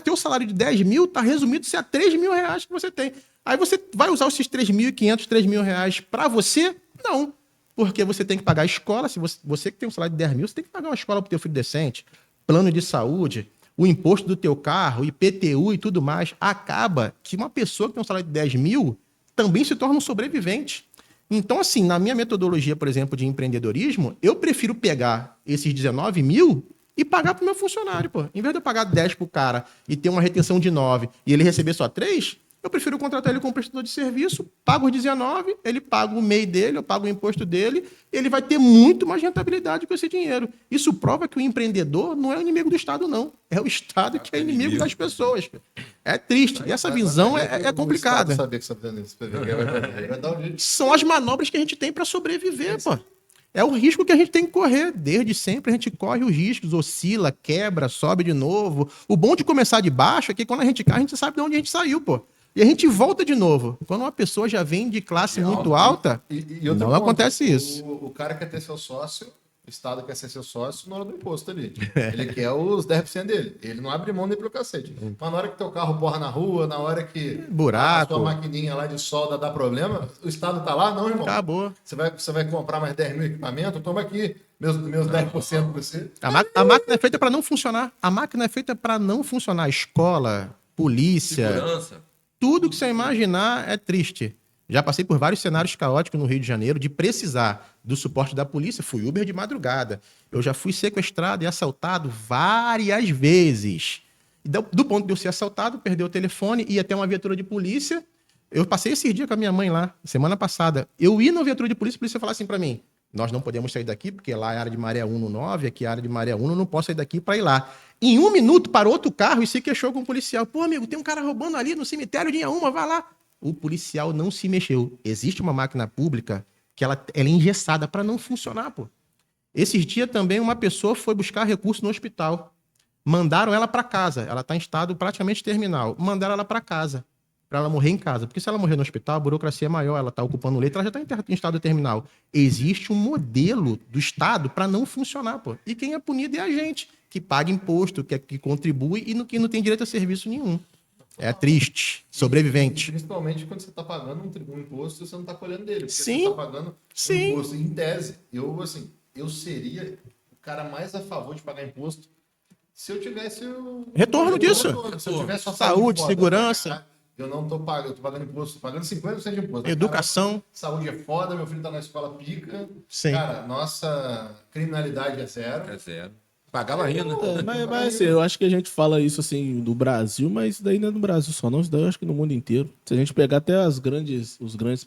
teu salário de 10 mil tá resumido-se a 3 mil reais que você tem. Aí você vai usar esses 3.500, 3 mil reais para você? Não. Porque você tem que pagar a escola. Se você que tem um salário de 10 mil, você tem que pagar uma escola pro teu filho decente, plano de saúde, o imposto do teu carro, IPTU e tudo mais. Acaba que uma pessoa que tem um salário de 10 mil também se torna um sobrevivente. Então, assim, na minha metodologia, por exemplo, de empreendedorismo, eu prefiro pegar esses 19 mil e pagar pro meu funcionário, pô. Em vez de eu pagar 10 pro cara e ter uma retenção de 9 e ele receber só 3, eu prefiro contratar ele como prestador de serviço, pago os 19, ele paga o MEI dele, eu pago o imposto dele, e ele vai ter muito mais rentabilidade com esse dinheiro. Isso prova que o empreendedor não é o inimigo do Estado, não. É o Estado que é inimigo das pessoas. É triste. E essa visão é complicada. Saber que você tá fazendo isso, vai dar um jeito. São as manobras que a gente tem para sobreviver, pô. É o risco que a gente tem que correr. Desde sempre a gente corre os riscos, oscila, quebra, sobe de novo. O bom de começar de baixo é que quando a gente cai, a gente sabe de onde a gente saiu, pô. E a gente volta de novo. Quando uma pessoa já vem de classe muito alta, não acontece isso. O cara quer ter seu sócio, o Estado quer ser seu sócio na hora do imposto ali. Ele quer os 10% dele. Ele não abre mão nem pelo cacete. Mas na hora que teu carro porra na rua, na hora que buraco, a sua maquininha lá de solda dá problema, o Estado tá lá? Não, irmão. Acabou. Você vai comprar mais 10 mil equipamentos? Toma aqui meus 10% pra você. A máquina é feita para não funcionar. A máquina é feita para não funcionar. Escola, polícia... Segurança. Tudo que você imaginar é triste. Já passei por vários cenários caóticos no Rio de Janeiro de precisar do suporte da polícia. Fui Uber de madrugada. Eu já fui sequestrado e assaltado várias vezes. E do ponto de eu ser assaltado, perder o telefone, ir até uma viatura de polícia. Eu passei esse dia com a minha mãe lá, semana passada. Eu ia na viatura de polícia, a polícia falar assim pra mim: nós não podemos sair daqui, porque lá é área de Maré 1 no 9, aqui é área de Maré 1, eu não posso sair daqui para ir lá. Em 1 minuto, parou outro carro e se queixou com o policial. Pô, amigo, tem um cara roubando ali no cemitério, linha 1, vai lá. O policial não se mexeu. Existe uma máquina pública que ela é engessada para não funcionar, pô. Esses dias também uma pessoa foi buscar recurso no hospital. Mandaram ela para casa. Ela está em estado praticamente terminal. Mandaram ela para casa, para ela morrer em casa. Porque se ela morrer no hospital, a burocracia é maior, ela está ocupando leito, ela já está em estado terminal. Existe um modelo do Estado para não funcionar, pô. E quem é punido é a gente, que paga imposto, que contribui e que não tem direito a serviço nenhum. É triste. Sobrevivente. Principalmente quando você está pagando um imposto, você não está colhendo dele. Porque Sim. você está pagando Sim. um imposto. Em tese, eu seria o cara mais a favor de pagar imposto se eu tivesse o retorno disso. Se eu tivesse saúde, segurança. Eu não tô pagando, eu tô pagando imposto, tô pagando 50% de imposto. Educação. Cara, saúde é foda, meu filho tá na escola pica. Sim. Cara, nossa criminalidade é zero. É zero. Pagava rindo. Mas assim, eu acho que a gente fala isso assim do Brasil, mas isso daí não é no Brasil só, não. Isso daí eu acho que no mundo inteiro. Se a gente pegar até os grandes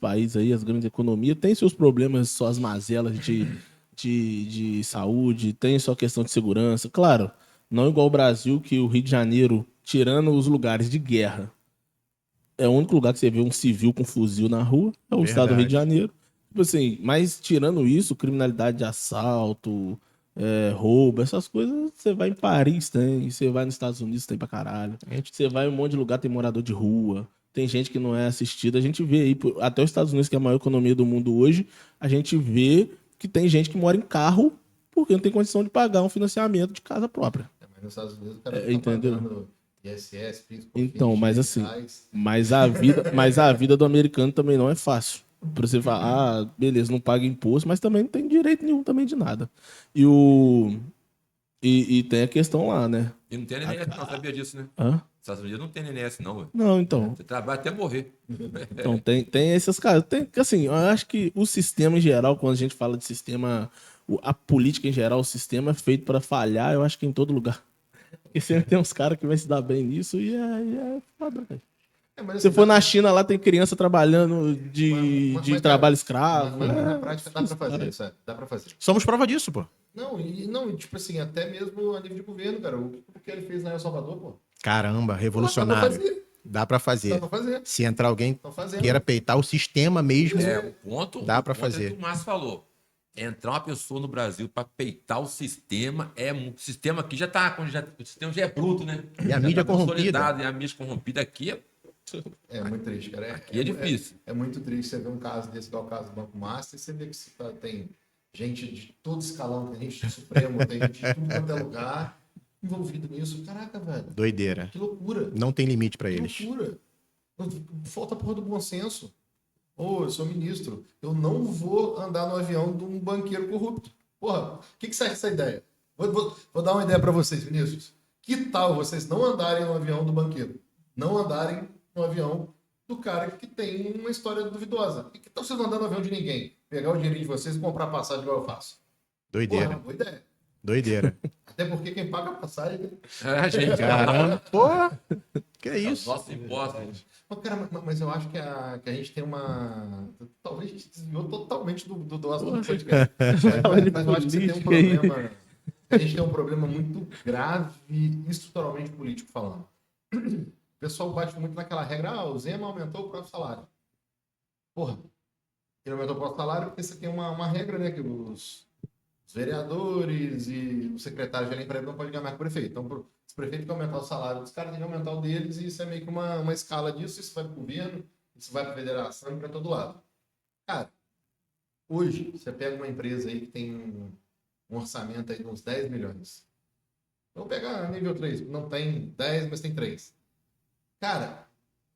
países aí, as grandes economias, tem seus problemas, suas mazelas de saúde, tem sua questão de segurança. Claro, não igual o Brasil, que o Rio de Janeiro, tirando os lugares de guerra, é o único lugar que você vê um civil com fuzil na rua, é o estado do Rio de Janeiro. Tipo assim, mas tirando isso, criminalidade de assalto, roubo, essas coisas, você vai em Paris, tem, você vai nos Estados Unidos, tem pra caralho. Você vai em um monte de lugar, tem morador de rua, tem gente que não é assistida. A gente vê aí, até os Estados Unidos, que é a maior economia do mundo hoje, a gente vê que tem gente que mora em carro porque não tem condição de pagar um financiamento de casa própria. Mas nos Estados Unidos o cara tá entendeu? pagando ISS, então, mas assim, mas a vida do americano também não é fácil. Pra você falar, beleza, não paga imposto, mas também não tem direito nenhum também de nada. E tem a questão lá, né? E não tem NNS, não, sabia disso, né? Hã? Estados Unidos não tem NNS, não, velho. Não, então. Você trabalha até morrer. Então, tem esses casos. Assim, eu acho que o sistema em geral, quando a gente fala de sistema, a política em geral, o sistema é feito para falhar, eu acho que em todo lugar. Porque sempre tem uns caras que vão se dar bem nisso e é foda, velho. Se for na China, lá tem criança trabalhando de trabalho escravo. Mas na prática dá pra fazer, sabe? Dá pra fazer. Somos prova disso, pô. Não, tipo assim, até mesmo a nível de governo, cara. O que ele fez na El Salvador, pô. Caramba, revolucionário. Dá pra fazer. Se entrar alguém queira peitar o sistema mesmo, o ponto, dá pra o ponto fazer. É o que o Márcio falou. Entrar uma pessoa no Brasil para peitar o sistema, o sistema aqui o sistema já é bruto, né? E a mídia corrompida. E a mídia corrompida aqui é muito triste, cara. Aqui é difícil. É muito triste você ver um caso desse, igual o caso do Banco Master, e você vê que tem gente de todo escalão, tem gente de Supremo, tem gente de tudo quanto é lugar envolvido nisso. Caraca, velho. Doideira. Que loucura. Não tem limite pra eles. Que loucura. Falta a porra do bom senso. Eu sou ministro. Eu não vou andar no avião de um banqueiro corrupto. Porra, o que você acha dessa ideia? Vou dar uma ideia para vocês, ministros. Que tal vocês não andarem no avião do banqueiro? Não andarem no avião do cara que tem uma história duvidosa. E que tal vocês não andarem no avião de ninguém? Pegar o dinheiro de vocês e comprar passagem igual eu faço. Doideira. Porra, boa ideia. Doideira. Até porque quem paga a passagem... gente. Caramba. Porra. Que é isso? Nossa, imposto, gente. Mas eu acho que a gente tem uma... Talvez a gente desviou totalmente do assunto do podcast. Mas eu acho que você tem um problema... A gente tem um problema muito grave, estruturalmente político falando. O pessoal bate muito naquela regra, o Zema aumentou o próprio salário. Porra, ele aumentou o próprio salário porque você tem uma regra, né, que os vereadores e o secretário de emprego não pode ganhar mais que o prefeito. Então, se o prefeito quer aumentar o salário dos caras, tem que aumentar o deles, e isso é meio que uma escala disso. Isso vai para o governo, isso vai para a federação e para todo lado. Cara, hoje, você pega uma empresa aí que tem um orçamento aí de uns 10 milhões. Vamos pegar nível 3, não tem 10, mas tem 3. Cara,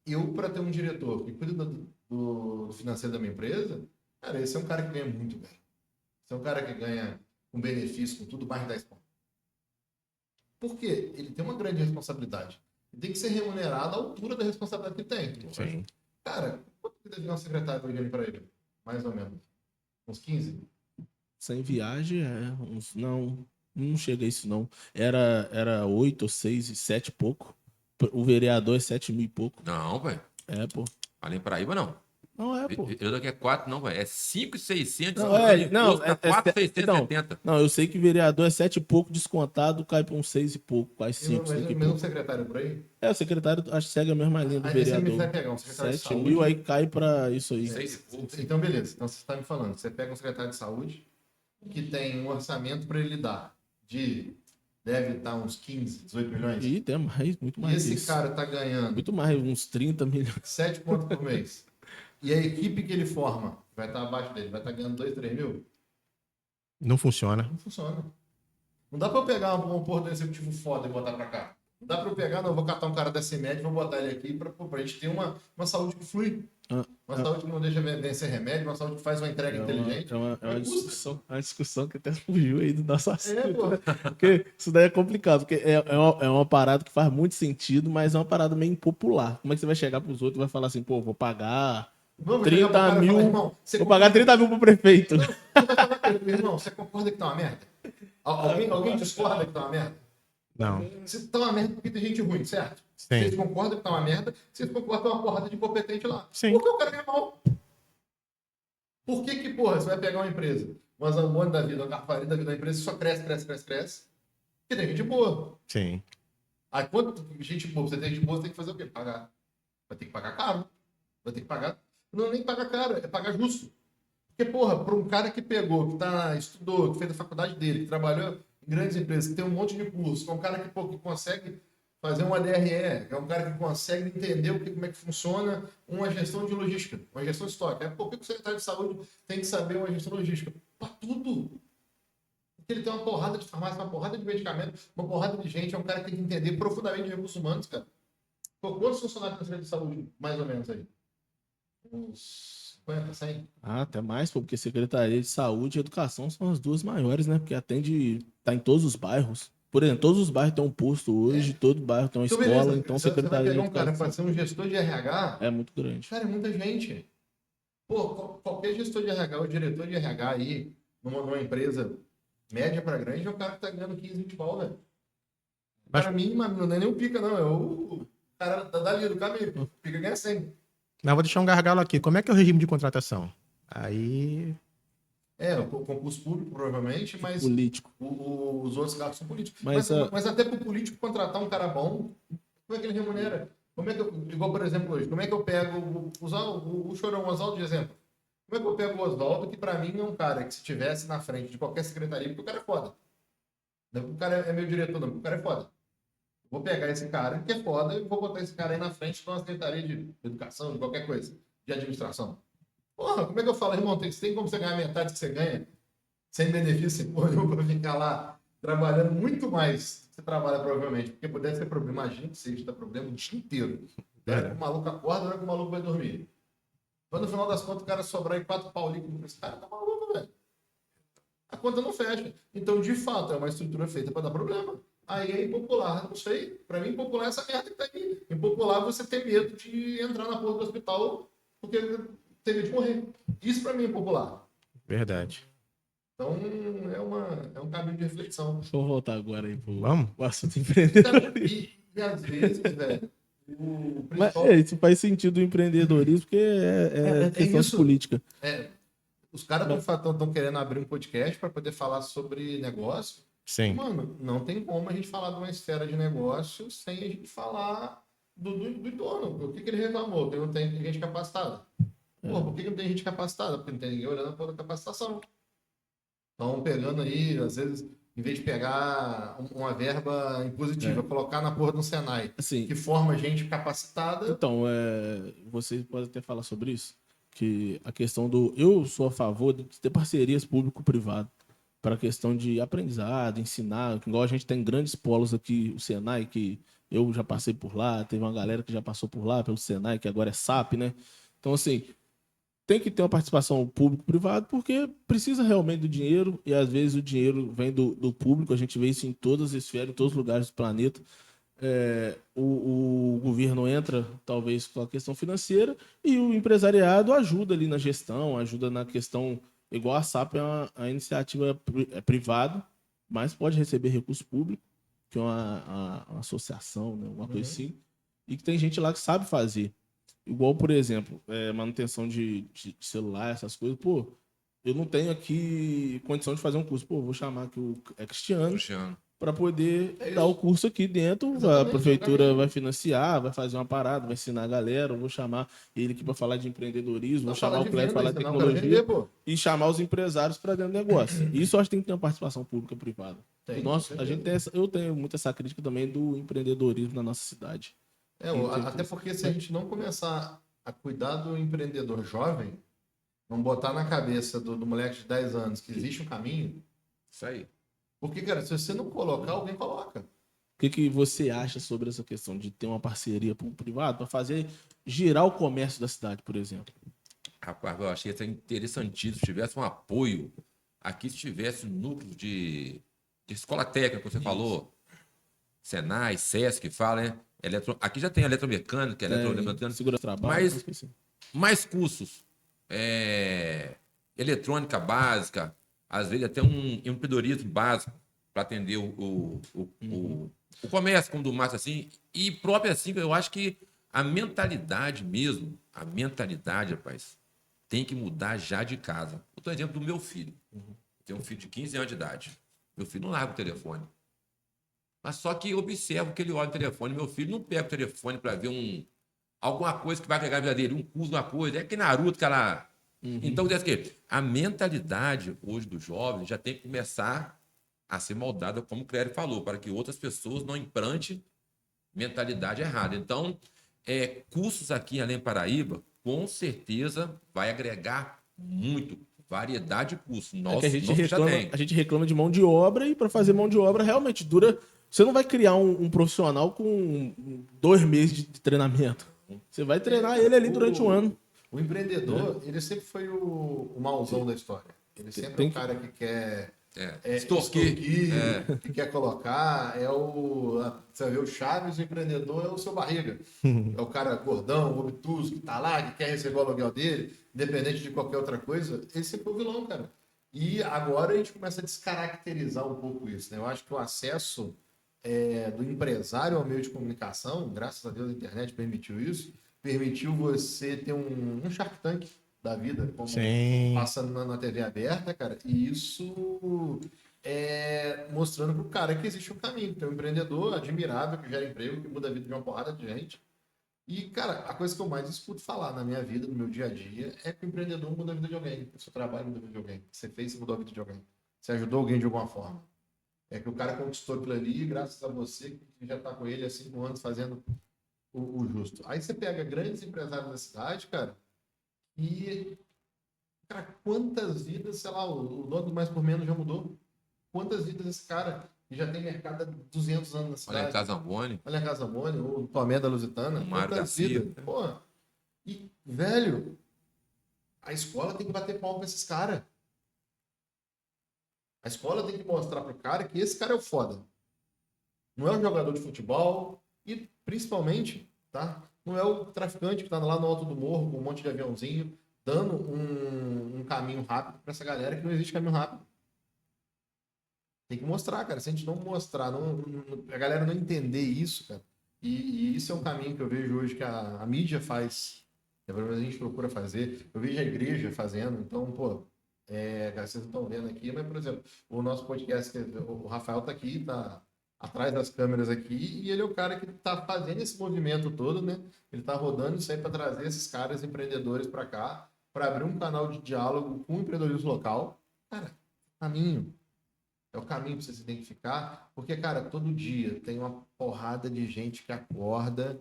eu, para ter um diretor que cuida do financeiro da minha empresa, cara, esse é um cara que ganha muito, velho. Esse é um cara que ganha um benefício com tudo mais de 10 pontos. Por quê? Ele tem uma grande responsabilidade. Ele tem que ser remunerado à altura da responsabilidade que tem. Sim. Cara, quanto que deve dar um secretário hoje ali para ele? Mais ou menos. Uns 15? Sem viagem, não chega a isso, não. Era 8 ou 6 e 7 e pouco. O vereador é 7 mil e pouco. Não, velho. É, pô. Ali em Paraíba, não. Não é, pô. Eu daqui é 4, não, velho. É 5.600. Não, tá 4.670. Não, eu sei que vereador é 7 e pouco, descontado, cai pra uns 6 e pouco, quase E 5, o 5 e mesmo pouco. secretário por aí? É, o secretário, acho que segue a mesma linha do Aí você me vereador. vai pegar um secretário de 7 saúde. mil, aí cai pra isso aí. 6 e pouco. Então, beleza. Então, você está me falando. Você pega um secretário de saúde que tem um orçamento para ele dar deve estar uns 15, 18 milhões. E tem mais, muito mais E esse disso. cara está ganhando Muito mais, uns 30 milhões. 7 pontos por mês. E a equipe que ele forma vai estar abaixo dele, vai estar ganhando 2, 3 mil? Não funciona. Não funciona. Não dá para eu pegar um porra do executivo foda e botar para cá. Não dá para eu pegar, não, eu vou catar um cara da CEMED e vou botar ele aqui para a gente ter uma saúde que flui. Uma saúde que não deixa vencer remédio, uma saúde que faz uma entrega inteligente. É uma discussão que até fugiu aí do nosso assunto. pô. Né? Porque isso daí é complicado, porque é uma parada que faz muito sentido, mas é uma parada meio impopular. Como é que você vai chegar pros outros e vai falar assim, pô, vou pagar Vamos chegar pro 30 cara e mil, falar, irmão, você vou pagar 30 mil pro prefeito. Você vai falar com ele, irmão, você concorda que tá uma merda? Alguém discorda que tá uma merda? Não. Se tá uma merda porque tem gente ruim, certo? Sim. Vocês concordam que tá uma merda, vocês concordam que tem uma porrada de incompetente lá. Sim. Por que o cara ganha mal? Por que, porra, você vai pegar uma empresa, uma Zamboni da vida, uma Carfaria da vida, uma empresa que só cresce, porque tem gente boa. Sim. Aí quanto gente boa, você tem gente boa, você tem que fazer o quê? Pagar. Vai ter que pagar caro. Vai ter que pagar. Não é nem pagar caro, é pagar justo. Porque, porra, para um cara que pegou, estudou, que fez a faculdade dele, que trabalhou em grandes empresas, que tem um monte de curso, que é um cara que consegue fazer uma DRE, que é um cara que consegue entender como é que funciona uma gestão de logística, uma gestão de estoque. Por que o secretário de saúde tem que saber uma gestão logística? Para tudo. Porque ele tem uma porrada de farmácia, uma porrada de medicamento, uma porrada de gente, é um cara que tem que entender profundamente de recursos humanos, cara. Pô, quantos funcionários tem de saúde, mais ou menos aí? Uns 50, 100? Até mais, pô, porque Secretaria de Saúde e Educação são as duas maiores, né? Porque tá em todos os bairros. Por exemplo, todos os bairros têm um posto hoje, todo bairro tem uma escola, beleza. então Você Secretaria vai de pegar um cara Educação para ser um gestor de RH, é muito grande. cara, é muita gente. Pô, qualquer gestor de RH, ou diretor de RH aí, numa empresa média para grande, é o cara que tá ganhando 15, 20 pau, velho. Para mim, não é nem o pica, não. É o cara dali do caminho. Pica ganha 100. Mas vou deixar um gargalo aqui. Como é que é o regime de contratação? Aí. O concurso público, provavelmente, mas Político. os outros cargos são políticos. Mas Mas até para o político contratar um cara bom, como é que ele remunera? Como é que igual, por exemplo, hoje, como é que eu pego, usar o Chorão, o Oswaldo de exemplo? Como é que eu pego o Oswaldo, que para mim é um cara que se estivesse na frente de qualquer secretaria, porque o cara é foda. Não porque o cara é meu diretor, não, porque o cara é foda. Vou pegar esse cara que é foda e vou botar esse cara aí na frente de uma secretaria de educação, de qualquer coisa, de administração. Porra, como é que eu falo, irmão? Tem como você ganhar metade do que você ganha? Sem benefício, porra, eu vou ficar lá trabalhando muito mais que você trabalha, provavelmente. Porque pudesse ter problema, imagina que seja, dá problema o dia inteiro. Hora que o maluco acorda, hora que o maluco vai dormir. Quando no final das contas o cara sobrar em 4 paulitos, esse cara tá maluco, velho. A conta não fecha. Então, de fato, é uma estrutura feita para dar problema. Aí é impopular, não sei. Pra mim, impopular é essa merda que tá aqui. Impopular é você ter medo de entrar na porra do hospital porque tem medo de morrer. Isso pra mim é impopular. Verdade. Então, é um caminho de reflexão. Deixa eu voltar agora aí pro Vamos? assunto empreendedorismo. E às vezes, velho, o Mas principal... isso faz sentido o empreendedorismo, porque é questão isso. política. Os caras estão querendo abrir um podcast para poder falar sobre negócio. Sim. Mano, não tem como a gente falar de uma esfera de negócio sem a gente falar do dono. O que ele reclamou? Que não tem gente capacitada. Pô, por que não tem gente capacitada? Porque não tem ninguém olhando a capacitação. Estão pegando aí, às vezes, em vez de pegar uma verba impositiva, colocar na porra do Senai, Assim, que forma gente capacitada. então, você pode até falar sobre isso, que a questão do... Eu sou a favor de ter parcerias público-privado para a questão de aprendizado, ensinar, igual a gente tem grandes polos aqui, o Senai, que eu já passei por lá, teve uma galera que já passou por lá, pelo Senai, que agora é SAP, né? Então, assim, tem que ter uma participação público-privado, porque precisa realmente do dinheiro, e às vezes o dinheiro vem do público, a gente vê isso em todas as esferas, em todos os lugares do planeta. o governo entra, talvez, com a questão financeira e o empresariado ajuda ali na gestão, ajuda na questão... Igual a SAP é uma iniciativa privada, mas pode receber recurso público, que é uma associação, né, alguma coisa assim, e que tem gente lá que sabe fazer. Igual, por exemplo, manutenção de celular, essas coisas. Pô, eu não tenho aqui condição de fazer um curso. Pô, vou chamar aqui o Cristiano para poder dar o curso aqui dentro. Exatamente, a prefeitura vai financiar, vai fazer uma parada, vai ensinar a galera. Eu vou chamar ele aqui para falar de empreendedorismo, vou chamar o Cléber para falar de tecnologia e chamar os empresários para dentro do negócio. Isso eu acho que tem que ter uma participação pública privada. Eu tenho muito essa crítica também do empreendedorismo na nossa cidade. Até porque se a gente não começar a cuidar do empreendedor jovem, vamos botar na cabeça do moleque de 10 anos que existe um caminho. Isso aí. Porque, cara, se você não colocar, alguém coloca. O que você acha sobre essa questão de ter uma parceria público-privado para fazer girar o comércio da cidade, por exemplo? Rapaz, eu achei isso interessantíssimo. Se tivesse um apoio aqui, se tivesse um núcleo de escola técnica, que você falou, Senai, Sesc, fala, né? Aqui já tem eletromecânica, eletromecânica, segurança do trabalho, mas mais cursos. Eletrônica básica, às vezes até um empreendedorismo básico para atender o comércio, como do Márcio, assim. E próprio assim, eu acho que a mentalidade mesmo, rapaz, tem que mudar já de casa. Eu dou exemplo do meu filho. Eu tenho um filho de 15 anos de idade. Meu filho não larga o telefone. Mas só que eu observo que ele olha o telefone. Meu filho não pega o telefone para ver alguma coisa que vai pegar a vida dele, um curso, uma coisa. É que Naruto, cara. Então, a mentalidade hoje do jovem já tem que começar a ser moldada, como o Clério falou, para que outras pessoas não implantem mentalidade errada. Então, cursos aqui em Além Paraíba, com certeza vai agregar muito. Variedade de cursos. A gente reclama de mão de obra e para fazer mão de obra realmente dura... Você não vai criar um profissional com 2 meses de treinamento. Você vai treinar ele ali durante um ano. O empreendedor, ele sempre foi o mauzão da história. Ele sempre é o cara que quer extorquir, que quer colocar. Você vê o Chaves, o empreendedor é o seu barriga. É o cara gordão, obtuso, que tá lá, que quer receber o aluguel dele, independente de qualquer outra coisa. Esse é o vilão, cara. E agora a gente começa a descaracterizar um pouco isso, né? Eu acho que o acesso do empresário ao meio de comunicação, graças a Deus a internet permitiu isso, permitiu você ter um Shark Tank da vida, como passando na TV aberta, cara, e isso mostrando pro cara que existe um caminho, tem um empreendedor admirável, que gera emprego, que muda a vida de uma porrada de gente. E, cara, a coisa que eu mais escuto falar na minha vida, no meu dia a dia, é que o empreendedor muda a vida de alguém, o seu trabalho muda a vida de alguém, você fez e mudou a vida de alguém, você ajudou alguém de alguma forma. É que o cara conquistou aquilo ali, graças a você, que já está com ele há 5 anos fazendo o justo. Aí você pega grandes empresários da cidade, cara, e, cara, quantas vidas, sei lá, o dono do Mais por Menos já mudou? Quantas vidas esse cara, que já tem mercado há 200 anos na cidade? Olha a Casa Zamboni, o Tomé da Lusitana. O Mário Garcia. Pô, e, velho, a escola tem que bater palma pra esses caras. A escola tem que mostrar pro cara que esse cara é o foda. Não é um jogador de futebol e, principalmente, tá? Não é o traficante que tá lá no alto do morro com um monte de aviãozinho dando um caminho rápido pra essa galera que não existe caminho rápido. Tem que mostrar, cara. Se a gente não mostrar, a galera não entender isso, cara. E isso é um caminho que eu vejo hoje que a mídia faz. Pelo menos a gente procura fazer. Eu vejo a igreja fazendo. Então, pô... vocês não estão vendo aqui, mas, por exemplo, o nosso podcast, o Rafael tá aqui, tá atrás das câmeras aqui, e ele é o cara que tá fazendo esse movimento todo, né? Ele tá rodando isso aí para trazer esses caras empreendedores para cá, para abrir um canal de diálogo com o empreendedorismo local. Cara, caminho. É o caminho para você se identificar, porque, cara, todo dia tem uma porrada de gente que acorda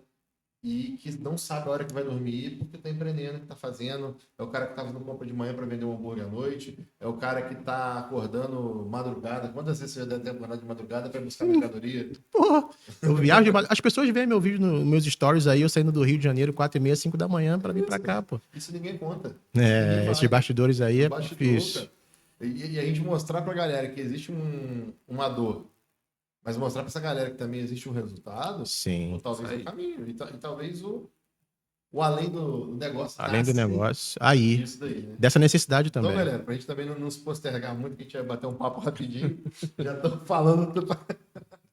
e que não sabe a hora que vai dormir porque tá empreendendo, que tá fazendo. É o cara que tá fazendo compra de manhã para vender um hambúrguer à noite. É o cara que tá acordando madrugada. Quantas vezes você já deve ter acordado de madrugada para buscar mercadoria? Porra, eu viajo de madrugada. As pessoas veem meu vídeo nos meus stories aí, eu saindo do Rio de Janeiro 4h30, 5 da manhã para vir para cá, pô. Isso ninguém conta. Esses bastidores aí difícil. E a gente mostrar pra galera que existe uma dor Mas mostrar para essa galera que também existe um resultado, Sim. ou talvez o caminho, e talvez o além do negócio. Além do negócio. Aí. Isso daí, né? Dessa necessidade também. Então, galera, pra gente também não se postergar muito, que a gente vai bater um papo rapidinho. Já tô falando.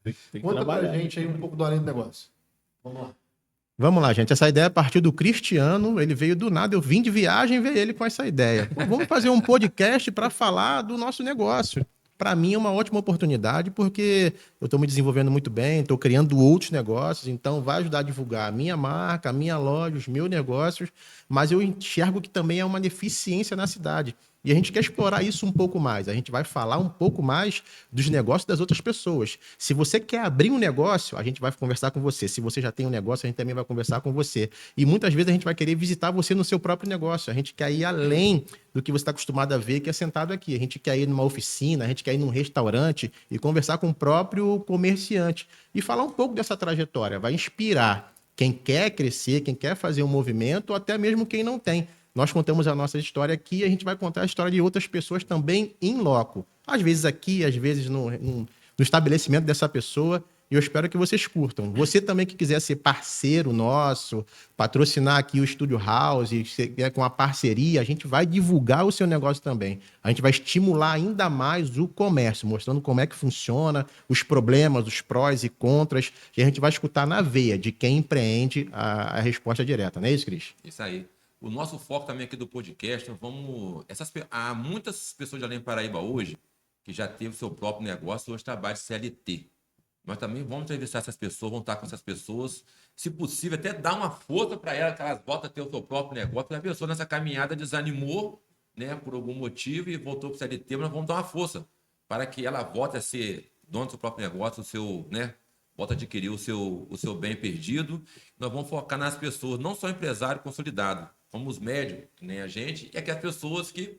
Tem que Conta pra trabalhar. gente aí um pouco do além do negócio. Vamos lá. Vamos lá, gente. Essa ideia partiu do Cristiano. Ele veio do nada. Eu vim de viagem ver ele com essa ideia. Pô, vamos fazer um podcast para falar do nosso negócio. Para mim é uma ótima oportunidade, porque eu estou me desenvolvendo muito bem, estou criando outros negócios, então vai ajudar a divulgar a minha marca, a minha loja, os meus negócios, mas eu enxergo que também é uma deficiência na cidade. E a gente quer explorar isso um pouco mais. A gente vai falar um pouco mais dos negócios das outras pessoas. Se você quer abrir um negócio, a gente vai conversar com você. Se você já tem um negócio, a gente também vai conversar com você. E muitas vezes a gente vai querer visitar você no seu próprio negócio. A gente quer ir além do que você está acostumado a ver, que é sentado aqui. A gente quer ir numa oficina, a gente quer ir num restaurante e conversar com o próprio comerciante. E falar um pouco dessa trajetória. Vai inspirar quem quer crescer, quem quer fazer um movimento, ou até mesmo quem não tem. Nós contamos a nossa história aqui e a gente vai contar a história de outras pessoas também em loco. Às vezes aqui, às vezes no estabelecimento dessa pessoa. E eu espero que vocês curtam. Você também que quiser ser parceiro nosso, patrocinar aqui o Estúdio House, com a parceria, a gente vai divulgar o seu negócio também. A gente vai estimular ainda mais o comércio, mostrando como é que funciona, os problemas, os prós e contras. E a gente vai escutar na veia de quem empreende a resposta direta. Não é isso, Cris? Isso aí. O nosso foco também aqui do podcast, há muitas pessoas de Além Paraíba hoje que já teve seu próprio negócio, hoje trabalham de CLT. Nós também vamos entrevistar essas pessoas, vamos estar com essas pessoas, se possível, até dar uma força para elas, que elas voltem a ter o seu próprio negócio, porque a pessoa nessa caminhada desanimou, né, por algum motivo e voltou para o CLT, mas nós vamos dar uma força para que ela volte a ser dona do seu próprio negócio, volte a adquirir o seu bem perdido. Nós vamos focar nas pessoas, não só empresário consolidado, como os médios, que nem a gente, e aquelas pessoas que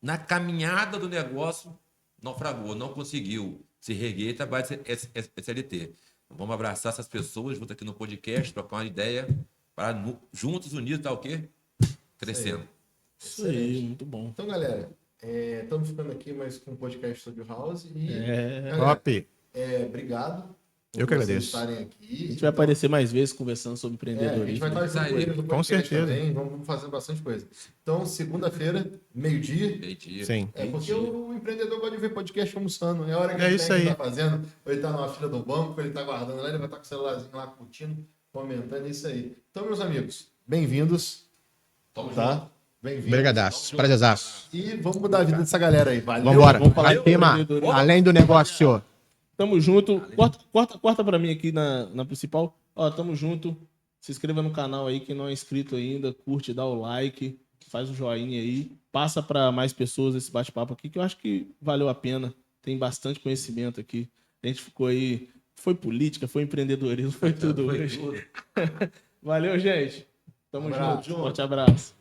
na caminhada do negócio naufragou, não conseguiu se reerguer e trabalhar SLT. Vamos abraçar essas pessoas junto aqui no podcast, trocar uma ideia para juntos, unidos, tá o quê? Crescendo. Isso aí, muito bom. Então, galera, estamos ficando aqui mais com o podcast Studio House. E, galera, top. Obrigado. Eu que agradeço. Estarem aqui. A gente vai aparecer mais vezes conversando sobre empreendedorismo. A gente vai estar Isso aí, no com certeza. também, vamos fazer bastante coisa. Então, segunda-feira, meio-dia. Sim. Porque o empreendedor gosta de ver podcast almoçando. É a hora que É ele isso aí. tá fazendo, ou ele tá numa fila do banco, ou ele tá guardando lá, ele vai estar com o celularzinho lá curtindo, comentando, isso aí. Então, meus amigos, bem-vindos. Tá? Bem-vindos. Brigadaço. Prazerzaço. E vamos mudar a vida dessa galera aí. Valeu. Vambora. Vamos falar de Tema, empreendedorismo. além do negócio. Tamo junto. Corta pra mim aqui na principal. Ó, tamo junto. Se inscreva no canal aí, quem não é inscrito ainda. Curte, dá o like, faz o joinha aí. Passa para mais pessoas esse bate-papo aqui, que eu acho que valeu a pena. Tem bastante conhecimento aqui. A gente ficou aí... Foi política, foi empreendedorismo, foi tudo hoje. Valeu, gente. Tamo junto. Forte abraço.